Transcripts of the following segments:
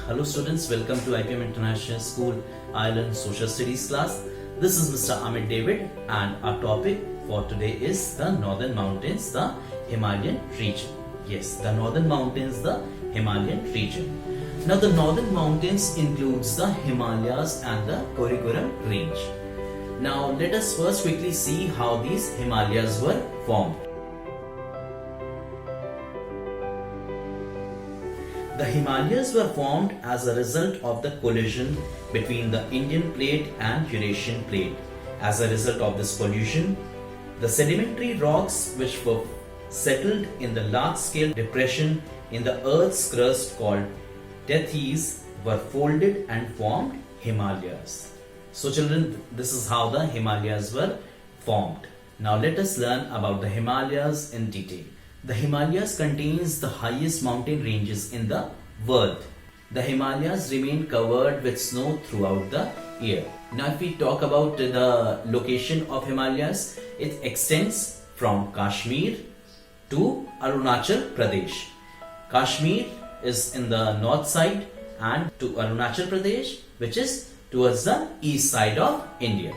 Hello students, welcome to IPM International School Ireland Social Studies class. This is Mr. Amit David and our topic for today is the Northern Mountains, the Himalayan region. Yes, the Northern Mountains, the Himalayan region. Now the Northern Mountains includes the Himalayas and the Karakoram range. Now let us first quickly see how these Himalayas were formed. The Himalayas were formed as a result of the collision between the Indian plate and Eurasian plate. As a result of this collision, the sedimentary rocks which were settled in the large-scale depression in the Earth's crust called Tethys were folded and formed Himalayas. So children, this is how the Himalayas were formed. Now let us learn about the Himalayas in detail. The Himalayas contains the highest mountain ranges in the world. The Himalayas remain covered with snow throughout the year. Now if we talk about the location of Himalayas, it extends from Kashmir to Arunachal Pradesh. Kashmir is in the north side and to Arunachal Pradesh, which is towards the east side of India.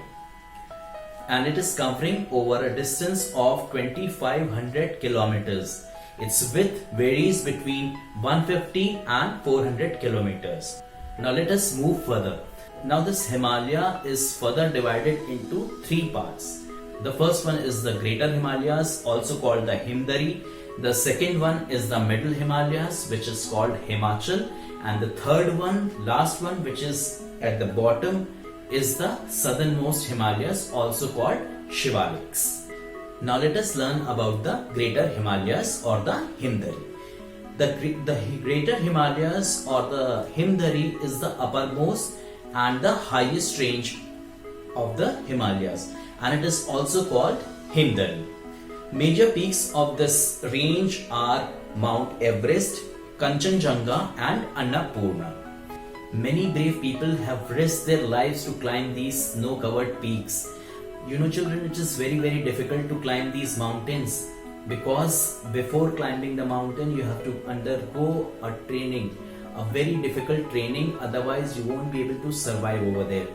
And it is covering over a distance of 2500 kilometers. Its width varies between 150 and 400 kilometers. Now let us move further. Now this Himalaya is further divided into three parts. The first one is the Greater Himalayas, also called the Himdari. The second one is the Middle Himalayas, which is called Himachal. And the third one, last one, which is at the bottom, is the southernmost Himalayas, also called Shivaliks. Now let us learn about the Greater Himalayas or the Himdari. The Greater Himalayas or the Himdari is the uppermost and the highest range of the Himalayas, and it is also called Himdari. Major peaks of this range are Mount Everest, Kanchenjunga and Annapurna. Many brave people have risked their lives to climb these snow-covered peaks. You know children, it is very difficult to climb these mountains because before climbing the mountain you have to undergo a training, a very difficult training, otherwise you won't be able to survive over there.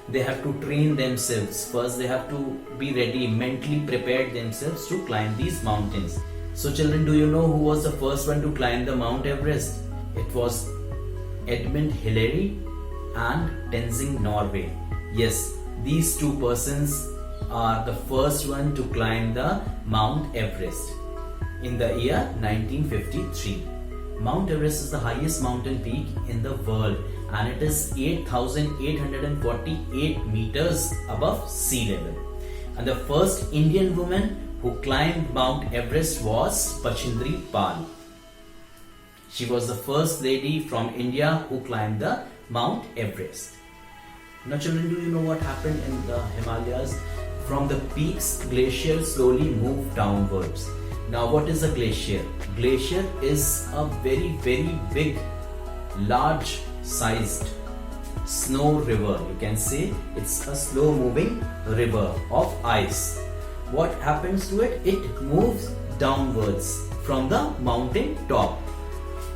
They have to train themselves. First they have to be ready, mentally prepared themselves to climb these mountains. So children, do you know who was the first one to climb the Mount Everest? It was Edmund Hillary and Tenzing Norway. Yes, these two persons are the first one to climb the Mount Everest in the year 1953. Mount Everest is the highest mountain peak in the world and it is 8,848 meters above sea level. And the first Indian woman who climbed Mount Everest was Bachindri Pal. She was the first lady from India who climbed the Mount Everest. Now children, do you know what happened in the Himalayas? From the peaks, glaciers slowly moved downwards. Now what is a glacier? Glacier is a very big, large sized snow river. You can say it's a slow moving river of ice. What happens to it? It moves downwards from the mountain top.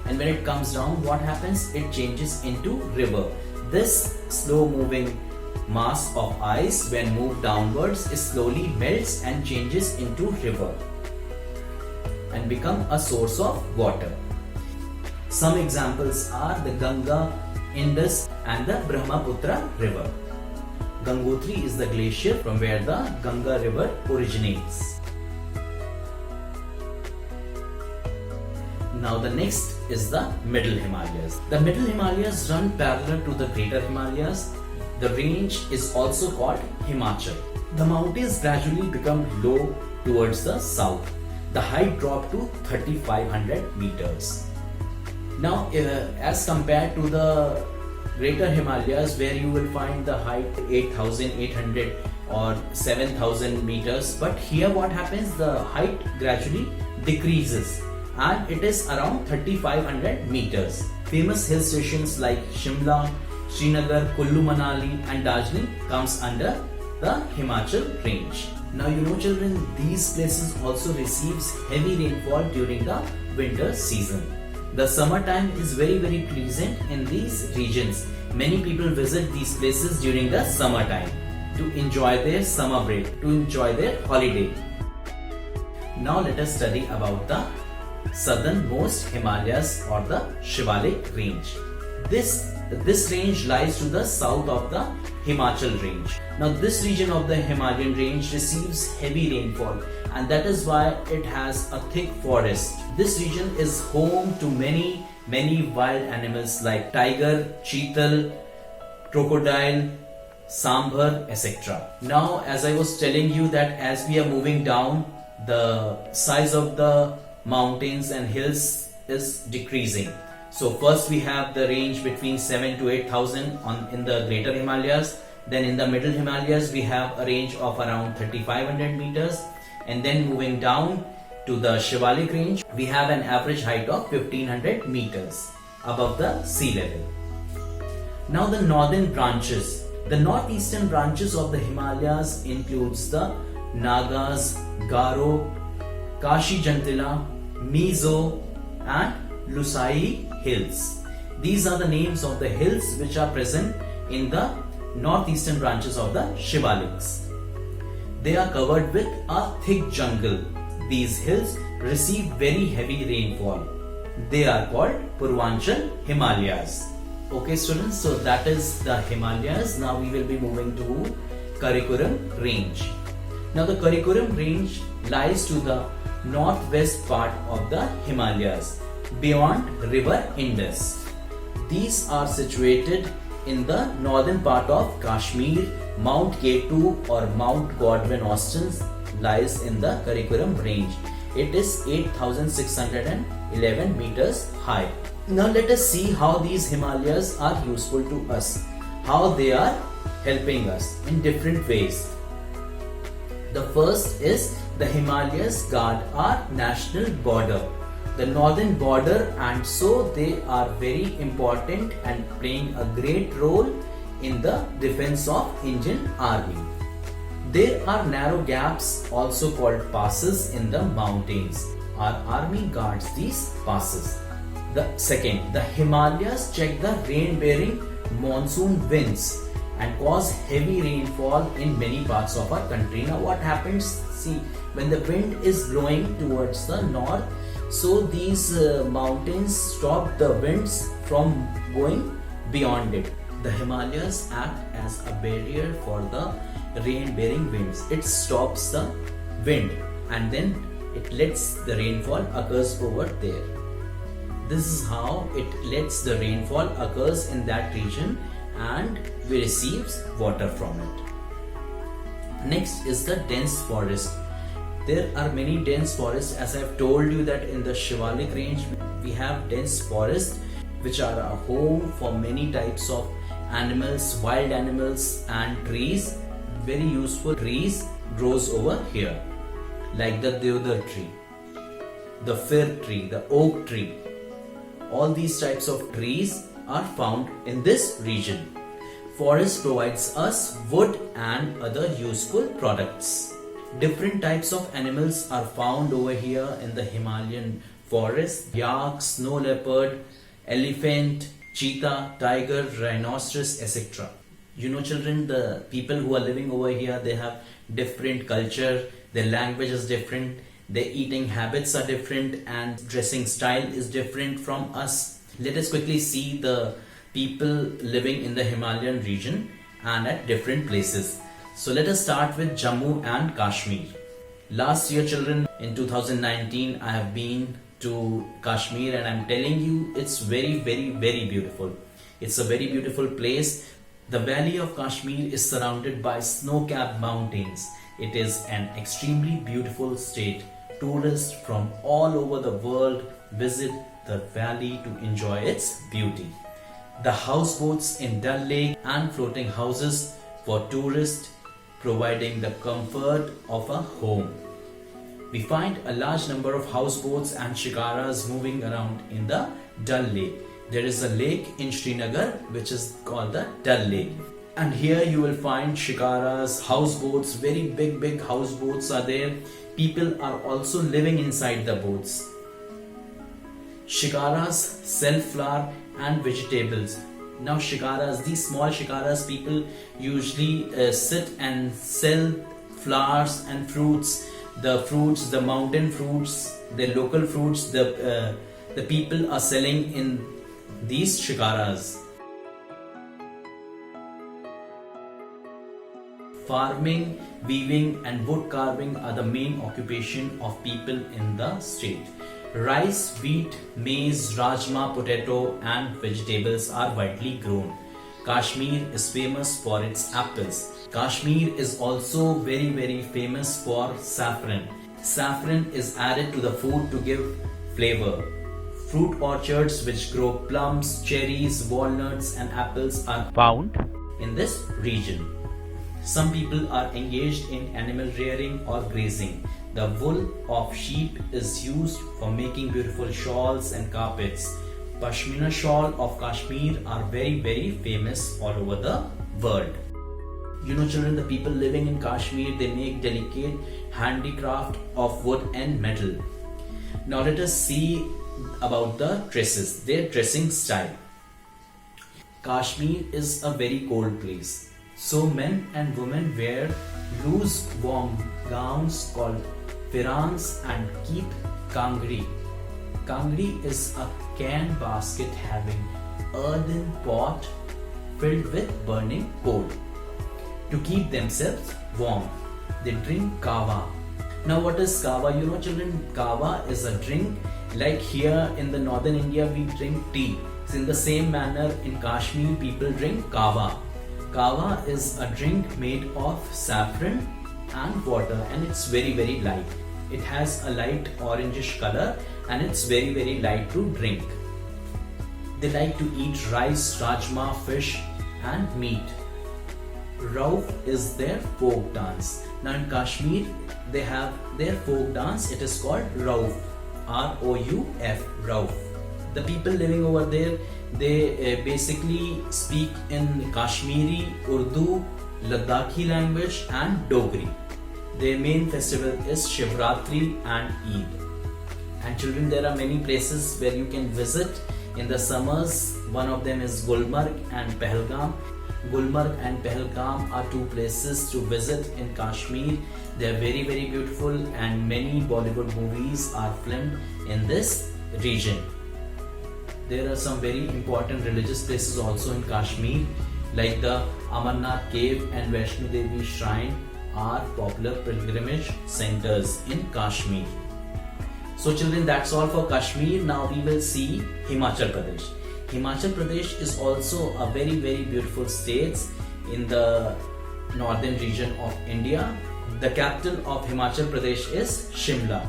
And when it comes down, what happens? It changes into river. This slow moving mass of ice, when moved downwards, it slowly melts and changes into river and become a source of water. Some examples are the Ganga, Indus and the Brahmaputra river. Gangotri is the glacier from where the Ganga river originates. Now the next is the Middle Himalayas. The Middle Himalayas run parallel to the Greater Himalayas. The range is also called Himachal. The mountains gradually become low towards the south. The height dropped to 3,500 meters. Now as compared to the Greater Himalayas, where you will find the height 8,800 or 7,000 meters, but here what happens, the height gradually decreases and it is around 3,500 meters. Famous hill stations like Shimla, Srinagar, Kullu Manali and Darjeeling comes under the Himachal range. Now you know children, these places also receives heavy rainfall during the winter season. The summertime is very pleasant in these regions. Many people visit these places during the summertime to enjoy their summer break, to enjoy their holiday. Now let us study about the southernmost Himalayas or the Shivalik range. This range lies to the south of the Himachal range. Now this region of the Himalayan range receives heavy rainfall, and that is why it has a thick forest. This region is home to many wild animals like tiger, cheetal, crocodile, sambar, etc. Now, as I was telling you that as we are moving down, the size of the mountains and hills is decreasing. So first we have the range between 7 to 8,000 in the greater Himalayas. Then in the middle Himalayas we have a range of around 3,500 meters. And then moving down to the Shivalik range, we have an average height of 1,500 meters above the sea level. Now the northern branches. The northeastern branches of the Himalayas includes the Nagas, Garo, Kashi Jantila, Mizo and Lusai hills. These are the names of the hills which are present in the northeastern branches of the Shivaliks. They are covered with a thick jungle. These hills receive very heavy rainfall. They are called Purvanchal Himalayas. Okay students, so that is the Himalayas. Now we will be moving to Karakoram range. Now the Karakoram range lies to the northwest part of the Himalayas beyond river Indus. These are situated in the northern part of Kashmir. Mount K2 or Mount Godwin Austen lies in the Karakoram range. It is 8,611 meters high. Now let us see how these Himalayas are useful to us, how they are helping us in different ways. The first is the Himalayas guard our national border, the northern border, and so they are very important and playing a great role in the defense of Indian Army. There are narrow gaps, also called passes, in the mountains. Our army guards these passes. The second, the Himalayas check the rain-bearing monsoon winds and cause heavy rainfall in many parts of our country. Now what happens, see, when the wind is blowing towards the north, so these mountains stop the winds from going beyond it. The Himalayas act as a barrier for the rain-bearing winds. It stops the wind and then it lets the rainfall occurs over there. This is how it lets the rainfall occurs in that region and we receives water from it. Next is the dense forest. There are many dense forests. As I have told you that in the Shivalik range we have dense forests which are a home for many types of animals, wild animals and trees. Very useful trees grows over here like the deodar tree, the fir tree, the oak tree. All these types of trees are found in this region. Forest provides us wood and other useful products. Different types of animals are found over here in the Himalayan forest. Yak, snow leopard, elephant, cheetah, tiger, rhinoceros, etc. You know children, the people who are living over here, they have different culture, their language is different, their eating habits are different and dressing style is different from us. Let us quickly see the people living in the Himalayan region and at different places. So let us start with Jammu and Kashmir. Last year children, in 2019, I have been to Kashmir and I'm telling you it's very beautiful. It's a very beautiful place. The valley of Kashmir is surrounded by snow-capped mountains. It is an extremely beautiful state. Tourists from all over the world visit the valley to enjoy its beauty. The houseboats in Dal Lake and floating houses for tourists, providing the comfort of a home. We find a large number of houseboats and shikaras moving around in the Dal Lake. There is a lake in Srinagar which is called the Dal Lake. And here you will find shikaras, houseboats, very big houseboats are there. People are also living inside the boats. Shikaras sell flour and vegetables. Now shikaras, these small shikaras, people usually sit and sell flowers and fruits. The fruits, the mountain fruits, the local fruits, the people are selling in these shikaras. Farming, weaving and wood carving are the main occupation of people in the state. Rice, wheat, maize, rajma, potato and vegetables are widely grown. Kashmir is famous for its apples. Kashmir is also very famous for saffron. Saffron is added to the food to give flavor. Fruit orchards which grow plums, cherries, walnuts and apples are found in this region. Some people are engaged in animal rearing or grazing. The wool of sheep is used for making beautiful shawls and carpets. Pashmina shawl of Kashmir are very famous all over the world. You know children, the people living in Kashmir, they make delicate handicraft of wood and metal. Now let us see about the dresses, their dressing style. Kashmir is a very cold place. So men and women wear loose warm gowns called firans and keep kangri. Kangri is a can basket having earthen pot filled with burning coal. To keep themselves warm, they drink kava. Now what is kava? You know children, kava is a drink like here in the northern India we drink tea. So in the same manner in Kashmir people drink kava. Kava is a drink made of saffron and water and it's very light. It has a light orangish color and it's very light to drink. They like to eat rice, rajma, fish and meat. Rauf is their folk dance. Now in Kashmir they have their folk dance. It is called Rauf. R-O-U-F, Rauf. The people living over there, they basically speak in Kashmiri, Urdu, Ladakhi language and Dogri. Their main festival is Shivratri and Eid. And children, there are many places where you can visit in the summers. One of them is Gulmarg and Pahalgam. Gulmarg and Pahalgam are two places to visit in Kashmir. They are very beautiful and many Bollywood movies are filmed in this region. There are some very important religious places also in Kashmir, like the Amarnath Cave and Vaishno Devi Shrine are popular pilgrimage centers in Kashmir. So children, that's all for Kashmir. Now we will see Himachal Pradesh. Himachal Pradesh is also a very beautiful state in the northern region of India. The capital of Himachal Pradesh is Shimla.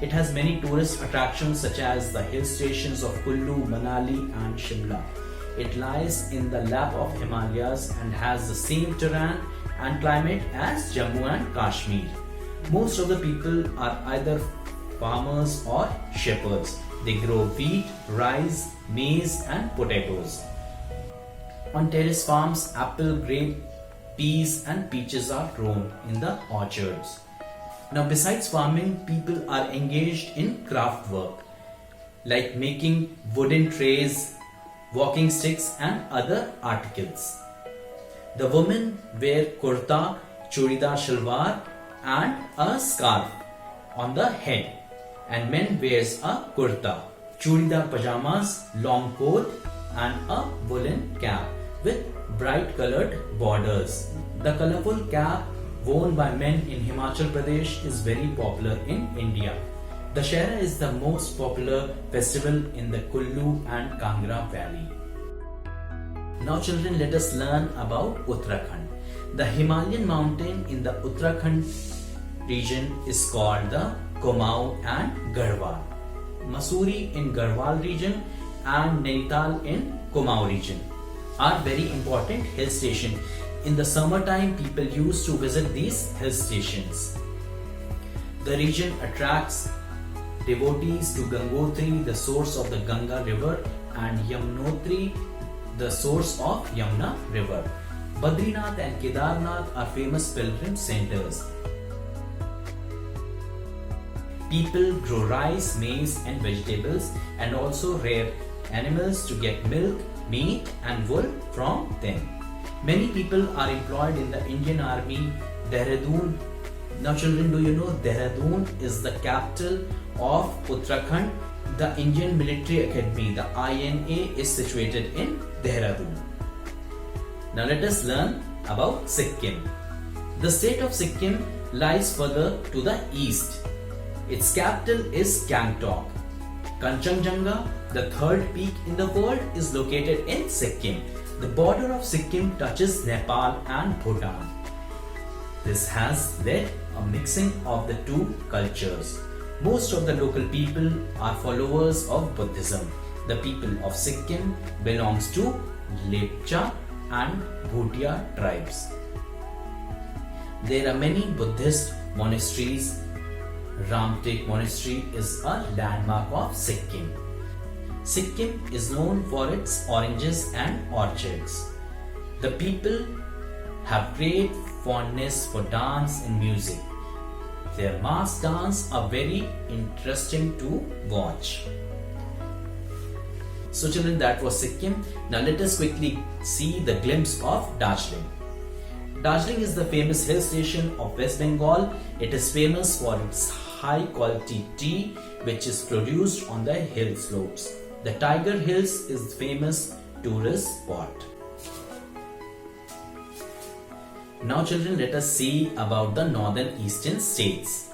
It has many tourist attractions such as the hill stations of Kullu, Manali and Shimla. It lies in the lap of Himalayas and has the same terrain and climate as Jammu and Kashmir. Most of the people are either farmers or shepherds. They grow wheat, rice, maize and potatoes. On terrace farms, apple, grape, peas and peaches are grown in the orchards. Now besides farming, people are engaged in craft work like making wooden trays, walking sticks and other articles. The women wear kurta, churidar shalwar and a scarf on the head, and men wears a kurta, churidar pajamas, long coat and a woolen cap with bright colored borders. The colorful cap worn by men in Himachal Pradesh is very popular in India. The Dussehra is the most popular festival in the Kullu and Kangra valley. Now children, let us learn about Uttarakhand. The Himalayan mountain in the Uttarakhand region is called the Kumaon and Garhwal. Mussoorie in Garhwal region and Nainital in Kumaon region are very important hill stations. In the summertime, people used to visit these hill stations. The region attracts devotees to Gangotri, the source of the Ganga river, and Yamunotri, the source of Yamuna river. Badrinath and Kedarnath are famous pilgrim centers. People grow rice, maize and vegetables and also rear animals to get milk, meat and wool from them. Many people are employed in the Indian Army, Dehradun. Now children, do you know Dehradun is the capital of Uttarakhand? The Indian Military Academy, the INA, is situated in Dehradun. Now let us learn about Sikkim. The state of Sikkim lies further to the east. Its capital is Gangtok. Kanchenjunga, the third peak in the world, is located in Sikkim. The border of Sikkim touches Nepal and Bhutan. This has led a mixing of the two cultures. Most of the local people are followers of Buddhism. The people of Sikkim belongs to Lepcha and Bhutia tribes. There are many Buddhist monasteries. Ramtek Monastery is a landmark of Sikkim. Sikkim is known for its oranges and orchards. The people have great fondness for dance and music. Their mass dance are very interesting to watch. So children, that was Sikkim. Now let us quickly see the glimpse of Darjeeling. Darjeeling is the famous hill station of West Bengal. It is famous for its high quality tea which is produced on the hill slopes. The Tiger Hills is famous tourist spot. Now children, let us see about the northern eastern states.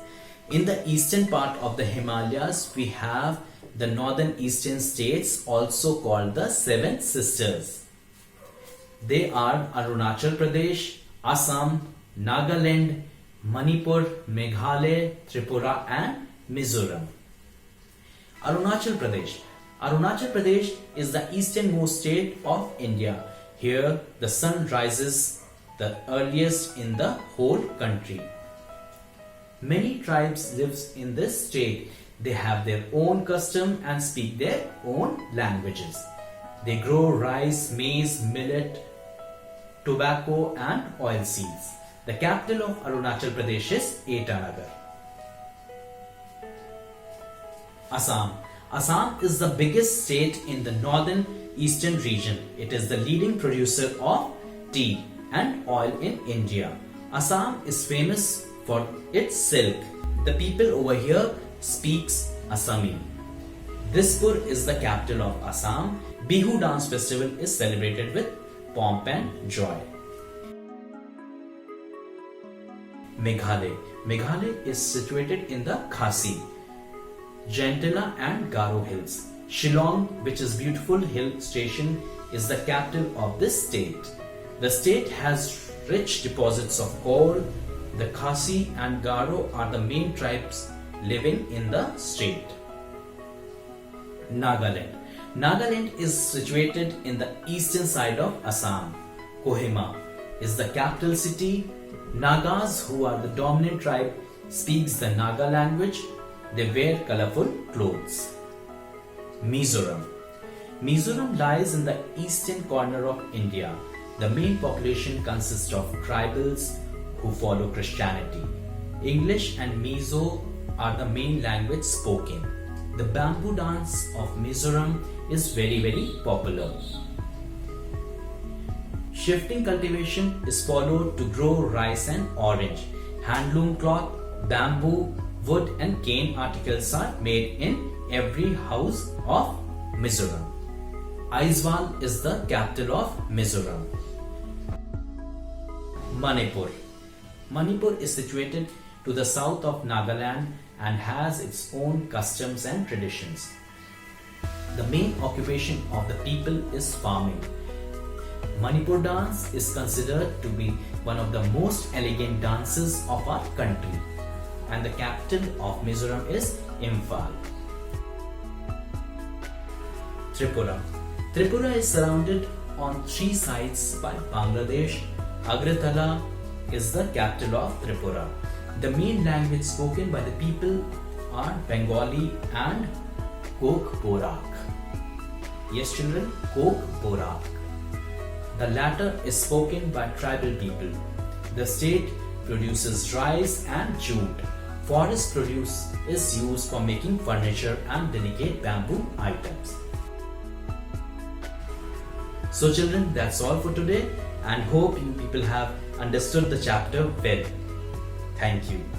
In the eastern part of the Himalayas, we have the northern eastern states, also called the Seven Sisters. They are Arunachal Pradesh, Assam, Nagaland, Manipur, Meghalaya, Tripura and Mizoram. Arunachal Pradesh. Arunachal Pradesh is the easternmost state of India. Here the sun rises the earliest in the whole country. Many tribes live in this state. They have their own custom and speak their own languages. They grow rice, maize, millet, tobacco and oilseeds. The capital of Arunachal Pradesh is Itanagar. Assam. Assam is the biggest state in the northern eastern region. It is the leading producer of tea and oil in India. Assam is famous for its silk. The people over here speaks Assami. Dispur is the capital of Assam. Bihu dance festival is celebrated with pomp and joy. Meghalaya. Meghalaya is situated in the Khasi, Jayantala and Garo hills. Shillong, which is beautiful hill station, is the capital of this state. The state has rich deposits of coal. The Khasi and Garo are the main tribes living in the state. Nagaland. Nagaland is situated in the eastern side of Assam. Kohima is the capital city. Nagas, who are the dominant tribe, speaks the Naga language. They wear colorful clothes. Mizoram. Mizoram lies in the eastern corner of India. The main population consists of tribals who follow Christianity. English and Mizo are the main language spoken. The bamboo dance of Mizoram is very popular. Shifting cultivation is followed to grow rice and orange. Handloom cloth, bamboo, wood and cane articles are made in every house of Mizoram. Aizawl is the capital of Mizoram. Manipur. Manipur is situated to the south of Nagaland and has its own customs and traditions. The main occupation of the people is farming. Manipur dance is considered to be one of the most elegant dances of our country, and the capital of Mizoram is Imphal. Tripura. Tripura is surrounded on three sides by Bangladesh. Agratala is the capital of Tripura. The main language spoken by the people are Bengali and Kok Borak. Yes children, Kok Borak. The latter is spoken by tribal people. The state produces rice and jute. forest produce is used for making furniture and delicate bamboo items. So children, that's all for today, and hope you people have understood the chapter well. Thank you.